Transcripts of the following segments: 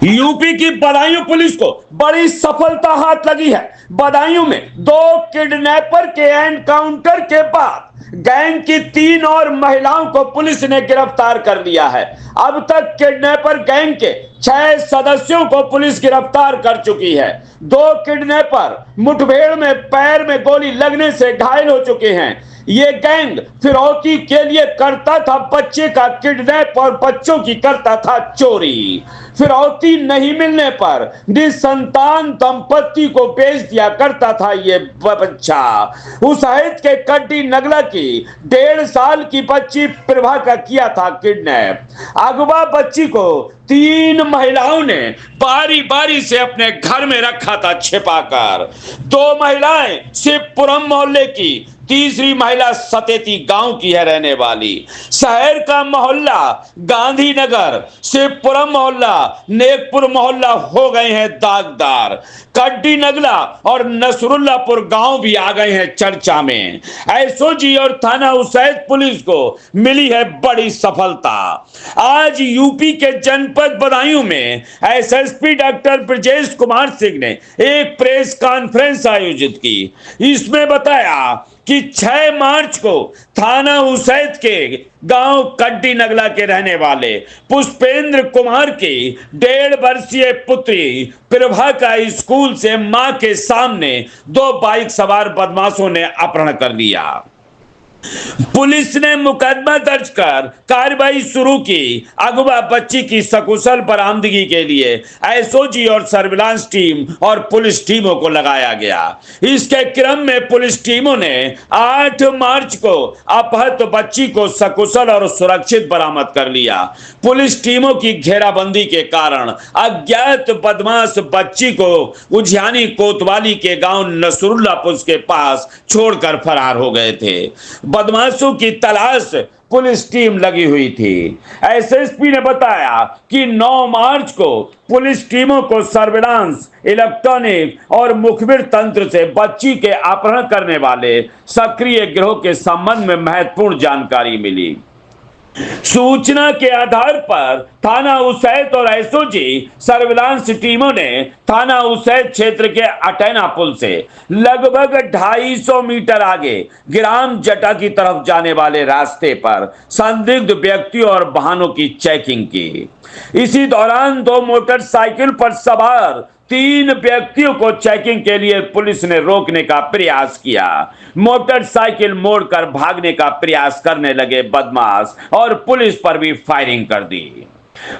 UP की Badaun police को बड़ी सफलता हाथ लगी है। बदायूं में 2 किडनैपर के एनकाउंटर के बाद गैंग की 3 और महिलाओं को पुलिस ने गिरफ्तार कर लिया है। अब तक किडनैपर गैंग के 6 सदस्यों को पुलिस गिरफ्तार कर चुकी है। 2 किडनैपर मुठभेड़ में पैर में गोली लगने से घायल हो चुके हैं। ये गैंग फिरौती के लिए करता था बच्चे का किडनैप और बच्चों की करता था चोरी। फिरौती नहीं मिलने पर निसंतान दंपत्ति को बेच दिया करता था ये बच्चा। उसहित के कड्डी नगला की 1.5 साल की बच्ची प्रभा का किया था किडनैप। अगवा बच्ची को 3 महिलाओं ने बारी बारी से अपने घर में रखा था छिपाकर। 2 महिलाएं शिवपुरम मोहल्ले की, तीसरी महिला सतेती गांव की है रहने वाली। शहर का मोहल्ला गांधीनगर, शिवपुरम मोहल्ला, नेकपुर मोहल्ला हो गए हैं दागदार। कड्डी नगला और नसरुल्लापुर गांव भी आ गए हैं चर्चा में। एसओजी और थाना उसैद पुलिस को मिली है बड़ी सफलता। आज यूपी के जनपद बदायूं में एसएसपी डॉक्टर ब्रजेश कुमार सिंह ने एक प्रेस कॉन्फ्रेंस आयोजित की। इसमें बताया कि 6 मार्च को थाना उसैद के गांव कड्डी नगला के रहने वाले पुष्पेंद्र कुमार की 1.5 वर्षीय पुत्री प्रभा का स्कूल से मां के सामने 2 बाइक सवार बदमाशों ने अपहरण कर लिया। पुलिस ने मुकदमा दर्ज कर कार्रवाई शुरू की। अगवा बच्ची की सकुशल बरामदगी के लिए एसओजी और सर्विलांस टीम और पुलिस टीमों को लगाया गया। इसके क्रम में पुलिस टीमों ने 8 मार्च को अपहृत बच्ची को सकुशल और सुरक्षित बरामद कर लिया। पुलिस टीमों की घेराबंदी के कारण अज्ञात बदमाश बच्ची को उझियानी कोतवाली के गांव नसरुल्लापुर के पास छोड़कर फरार हो गए थे। बदमाशों की तलाश पुलिस टीम लगी हुई थी। एसएसपी ने बताया कि 9 मार्च को पुलिस टीमों को सर्विलांस, इलेक्ट्रॉनिक और मुखबिर तंत्र से बच्ची के अपहरण करने वाले सक्रिय गिरोह के संबंध में महत्वपूर्ण जानकारी मिली। सूचना के आधार पर थाना उसैद और एसओजी सर्विलांस टीमों ने थाना उसैद क्षेत्र के अटैना पुल से लगभग 250 मीटर आगे ग्राम जटा की तरफ जाने वाले रास्ते पर संदिग्ध व्यक्तियों और वाहनों की चेकिंग की। इसी दौरान 2 मोटरसाइकिल पर सवार 3 व्यक्तियों को चेकिंग के लिए पुलिस ने रोकने का प्रयास किया। मोटरसाइकिल मोड़कर भागने का प्रयास करने लगे बदमाश और पुलिस पर भी फायरिंग कर दी।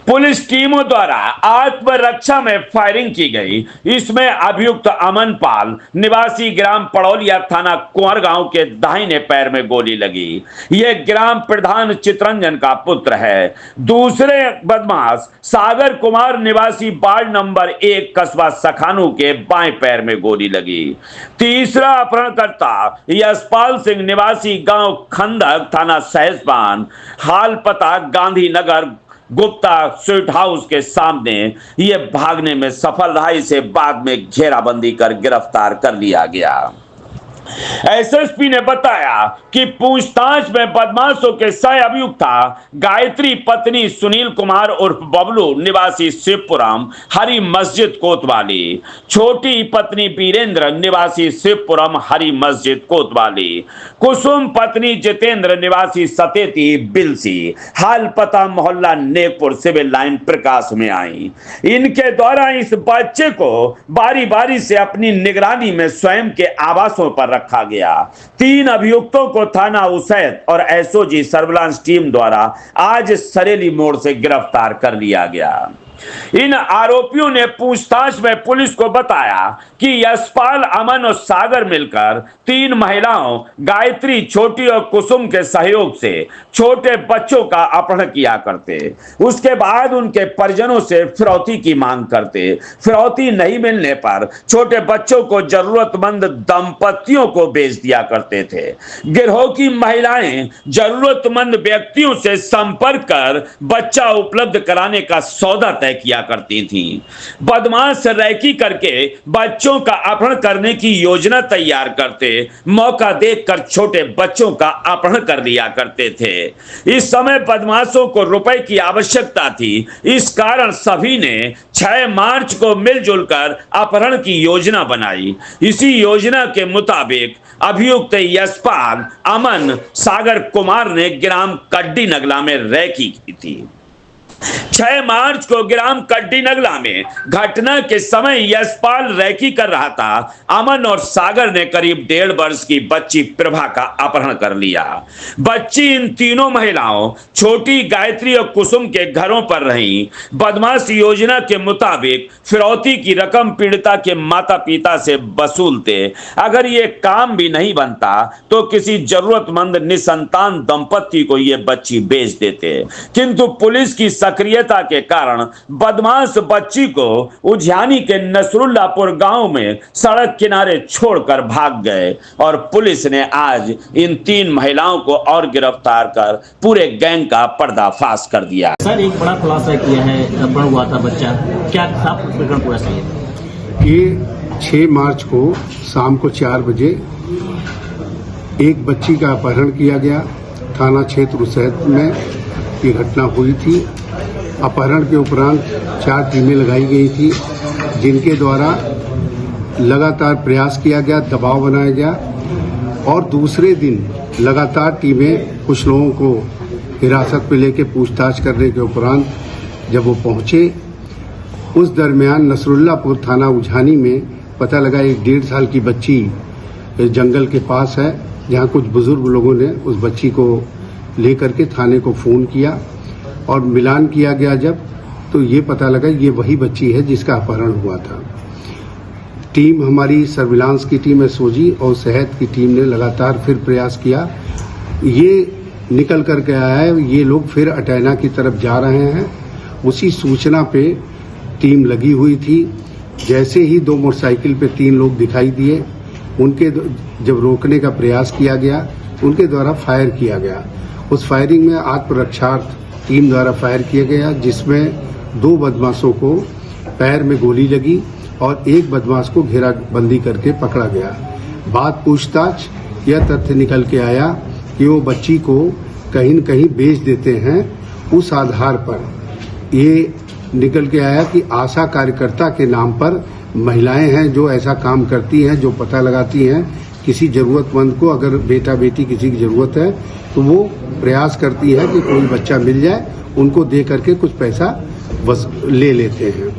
पुलिस टीमों द्वारा आत्मरक्षा में फायरिंग की गई। इसमें अभियुक्त अमन पाल निवासी ग्राम पड़ौलिया थाना कुंवर गांव के दाहिने पैर में गोली लगी। यह ग्राम प्रधान चितरंजन का पुत्र है। दूसरे बदमाश सागर कुमार निवासी वार्ड नंबर 1 कस्बा सखानू के बाएं पैर में गोली लगी। तीसरा अपहरणकर्ता यशपाल सिंह निवासी गांव खंदक थाना सहसपान, हाल पता गांधीनगर गुप्ता स्वीट हाउस के सामने ये भागने में सफल रहा। इसे बाद में घेराबंदी कर गिरफ्तार कर लिया गया। एसएसपी ने बताया कि पूछताछ में बदमाशों के सह अभियुक्त था गायत्री पत्नी सुनील कुमार उर्फ बबलू निवासी शिवपुरम हरी मस्जिद कोतवाली, छोटी पत्नी वीरेंद्र निवासी शिवपुरम हरी मस्जिद कोतवाली, कुसुम पत्नी जितेंद्र निवासी सतेती बिलसी, हाल पता मोहल्ला नेकपुर सिविल लाइन प्रकाश में आई। इनके द्वारा इस बच्चे को बारी बारी से अपनी निगरानी में स्वयं के आवासों पर रखा गया। 3 अभियुक्तों को थाना उसैद और एसओजी सर्विलांस टीम द्वारा आज सरेली मोड़ से गिरफ्तार कर लिया गया। इन आरोपियों ने पूछताछ में पुलिस को बताया कि यशपाल, अमन और सागर मिलकर 3 महिलाओं गायत्री, छोटी और कुसुम के सहयोग से छोटे बच्चों का अपहरण किया करते। उसके बाद उनके परिजनों से फिरौती की मांग करते। फिरौती नहीं मिलने पर छोटे बच्चों को जरूरतमंद दंपतियों को बेच दिया करते थे। गिरोह की महिलाएं जरूरतमंद व्यक्तियों से संपर्क कर बच्चा उपलब्ध कराने का सौदा तय तय किया करती थीं। बदमाश रैकी करके बच्चों का अपहरण करने की योजना तैयार करते, मौका देखकर छोटे बच्चों का अपहरण कर लिया करते थे। इस समय बदमाशों को रुपए की आवश्यकता थी, इस कारण सभी ने 6 मार्च को मिलजुल कर अपहरण की योजना बनाई। इसी योजना के मुताबिक अभियुक्त यशपाल, अमन, सागर कुमार ने ग्राम कड्डी नगला में रैकी की थी। 6 मार्च को ग्राम कड्डी नगला में घटना के समय यशपाल रैकी कर रहा था। अमन और सागर ने करीब 1.5 वर्ष की बच्ची प्रभा का अपहरण कर लिया। बच्ची इन तीनों महिलाओं छोटी, गायत्री और कुसुम के घरों पर रहीं। बदमाश योजना के मुताबिक फिरौती की रकम पीड़िता के माता पिता से वसूलते। अगर ये काम भी नहीं बनता तो किसी जरूरतमंद निसंतान दंपत्ति को ये बच्ची बेच देते, किंतु पुलिस की सक्रियता के कारण बदमाश बच्ची को उज्यानी के नसरुल्लापुर गांव में सड़क किनारे छोड़कर भाग गए और पुलिस ने आज इन 3 महिलाओं को और गिरफ्तार कर पूरे गैंग का पर्दाफाश कर दिया। सर, एक बड़ा खुलासा किया है, अपहरण हुआ था बच्चा, क्या था प्रकरण पूरा सही है? ये 6 मार्च को शाम को 4 बजे एक बच्ची का अपहरण किया गया। थाना क्षेत्र उसैद में ये घटना हुई थी। अपहरण के उपरांत 4 टीमें लगाई गई थी, जिनके द्वारा लगातार प्रयास किया गया, दबाव बनाया गया और दूसरे दिन लगातार टीमें कुछ लोगों को हिरासत में लेकर पूछताछ करने के उपरांत जब वो पहुंचे, उस दरमियान नसरुल्लापुर थाना उज्यानी में पता लगा एक 1.5 साल की बच्ची जंगल के पास है, जहां कुछ बुजुर्ग लोगों ने उस बच्ची को लेकर के थाने को फोन किया और मिलान किया गया जब, तो ये पता लगा ये वही बच्ची है जिसका अपहरण हुआ था। टीम हमारी सर्विलांस की टीम एसओजी और सेहत की टीम ने लगातार फिर प्रयास किया। ये निकल कर के आया है, ये लोग फिर अटैना की तरफ जा रहे हैं। उसी सूचना पे टीम लगी हुई थी। जैसे ही 2 मोटरसाइकिल पे 3 लोग दिखाई दिए, उनके जब रोकने का प्रयास किया गया, उनके द्वारा फायर किया गया। उस फायरिंग में आत्मरक्षार्थ टीम द्वारा फायर किया गया, जिसमें 2 बदमाशों को पैर में गोली लगी और एक बदमाश को घेराबंदी करके पकड़ा गया। बाद पूछताछ यह तथ्य निकल के आया कि वो बच्ची को कहीं न कहीं बेच देते हैं। उस आधार पर ये निकल के आया कि आशा कार्यकर्ता के नाम पर महिलाएं हैं जो ऐसा काम करती हैं, जो पता लगाती हैं किसी जरूरतमंद को, अगर बेटा बेटी किसी की जरूरत है तो वो प्रयास करती है कि कोई बच्चा मिल जाए, उनको दे करके कुछ पैसा ले लेते हैं।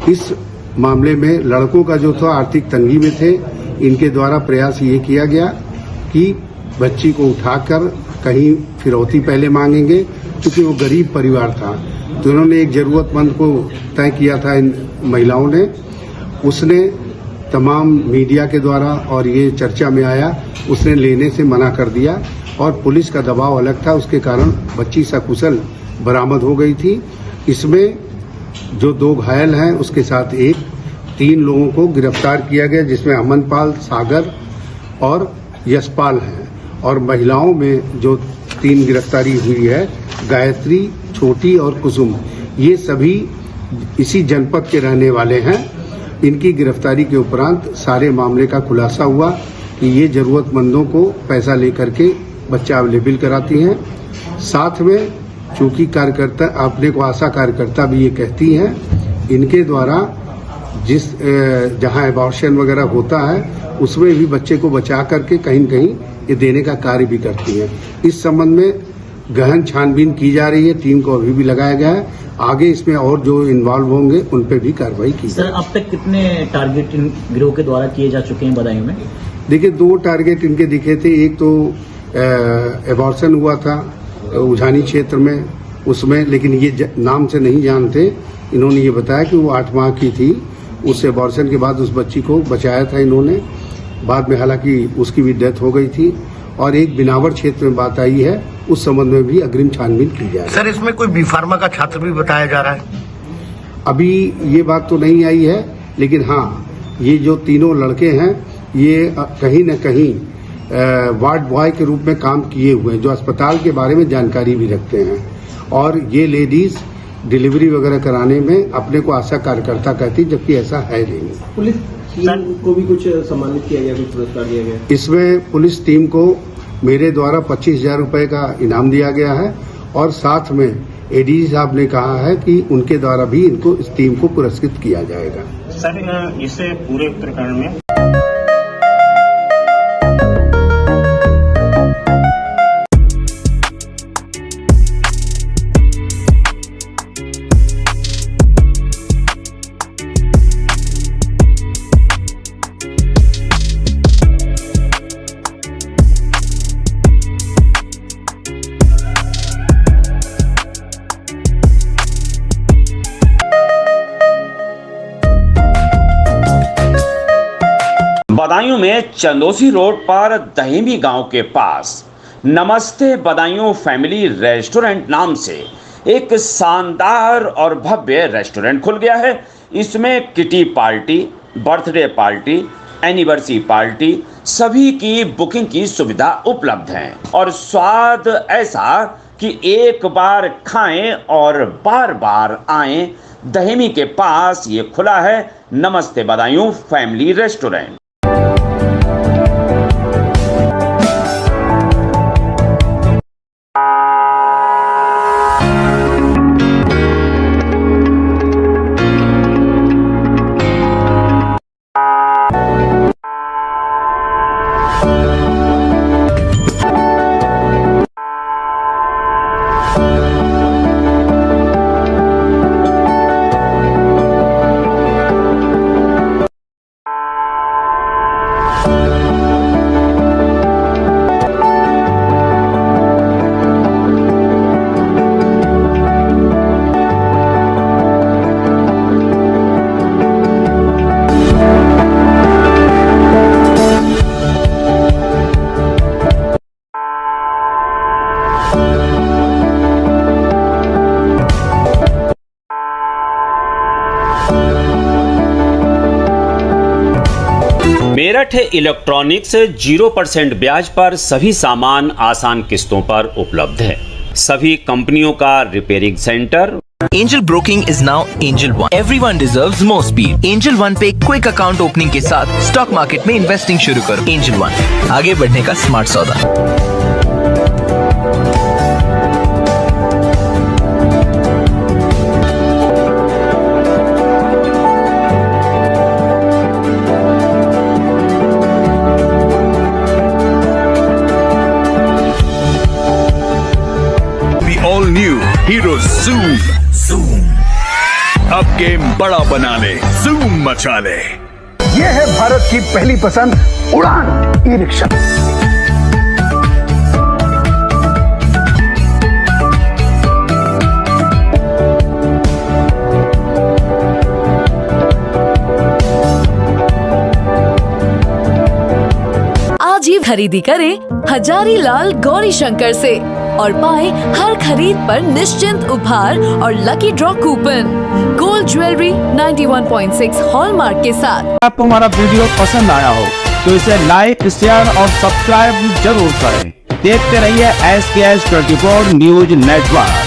इस मामले में लड़कों का जो था आर्थिक तंगी में थे, इनके द्वारा प्रयास ये किया गया कि बच्ची को उठाकर कहीं फिरौती पहले मांगेंगे, क्योंकि वो गरीब परिवार था। तो उन्होंने एक जरूरतमंद को तय किया था इन महिलाओं ने, उसने तमाम मीडिया के द्वारा और ये चर्चा में आया, उसने लेने से मना कर दिया और पुलिस का दबाव अलग था, उसके कारण बच्ची सकुशल बरामद हो गई थी। इसमें जो 2 घायल हैं उसके साथ 3 लोगों को गिरफ्तार किया गया, जिसमें अमनपाल, सागर और यशपाल हैं। और महिलाओं में जो 3 गिरफ्तारी हुई है, गायत्री, छोटी और कुसुम, ये सभी इसी जनपद के रहने वाले हैं। इनकी गिरफ्तारी के उपरांत सारे मामले का खुलासा हुआ कि ये जरूरतमंदों को पैसा लेकर के बच्चा अवेलेबल कराती हैं। साथ में चूंकि कार्यकर्ता अपने को आशा कार्यकर्ता भी ये कहती हैं, इनके द्वारा जहां एबॉर्शन वगैरह होता है उसमें भी बच्चे को बचा करके कहीं न कहीं ये देने का कार्य भी करती हैं। इस संबंध में गहन छानबीन की जा रही है, टीम को अभी भी लगाया गया है। आगे इसमें और जो इन्वॉल्व होंगे उन पे भी कार्रवाई की सर, अब तक कितने टारगेट इन गिरोह के द्वारा किए जा चुके हैं बदायूं में? देखिए, 2 टारगेट इनके दिखे थे। एक तो एबॉर्शन हुआ था उज्यानी क्षेत्र में, उसमें लेकिन ये नाम से नहीं जानते। इन्होंने ये बताया कि वो 8 माह की थी। उस एबॉर्शन के बाद उस बच्ची को बचाया था इन्होंने, बाद में हालांकि उसकी भी डेथ हो गई थी। और एक बिनावर क्षेत्र में बात आई है, उस संबंध में भी अग्रिम छानबीन की जाए। सर, इसमें कोई बी.फार्मा का छात्र भी बताया जा रहा है? अभी ये बात तो नहीं आई है, लेकिन हाँ, ये जो तीनों लड़के हैं ये कहीं न कहीं वार्ड बॉय के रूप में काम किए हुए हैं, जो अस्पताल के बारे में जानकारी भी रखते हैं। और ये लेडीज डिलीवरी वगैरह कराने में अपने को आशा कार्यकर्ता कहती, जबकि ऐसा है नहीं। पुलिस टीम को भी कुछ सम्मानित किया गया, कुछ पुरस्कार दिया गया? इसमें पुलिस टीम को मेरे द्वारा 25,000 रुपए का इनाम दिया गया है और साथ में एडीजी साहब ने कहा है कि उनके द्वारा भी इनको इस टीम को पुरस्कृत किया जाएगा। सर, इससे पूरे उत्तराखंड में बदायूं में चंदोसी रोड पर दहेमी गांव के पास नमस्ते बदायूं फैमिली रेस्टोरेंट नाम से एक शानदार और भव्य रेस्टोरेंट खुल गया है। इसमें kitty party, birthday party, anniversary party सभी की बुकिंग की सुविधा उपलब्ध है और स्वाद ऐसा कि एक बार खाएं और बार बार आएं। दहेमी के पास ये खुला है नमस्ते Badaun family restaurant. Meerut electronics 0% ब्याज पर सभी सामान आसान किस्तों पर उपलब्ध है। सभी कंपनियों का repairing centre. Angel Broking is now Angel One. Everyone deserves more speed. Angel One पे क्विक अकाउंट ओपनिंग के साथ स्टॉक मार्केट में इन्वेस्टिंग शुरू करो। Angel One, आगे बढ़ने का स्मार्ट सौदा। ऑल न्यू हीरो ज़ूम अब गेम बड़ा बना ले, ज़ूम मचा ले। ये है भारत की पहली पसंद उड़ान ई रिक्शा। आज ही खरीदी करें हजारीलाल गौरी शंकर से और पाएं हर खरीद पर निश्चिंत उपहार और lucky draw coupon. Gold jewellery 91.6 hallmark के साथ। आपको हमारा वीडियो पसंद आया हो तो इसे लाइक, शेयर और सब्सक्राइब जरूर करें। देखते रहिए SKS 24 न्यूज नेटवर्क।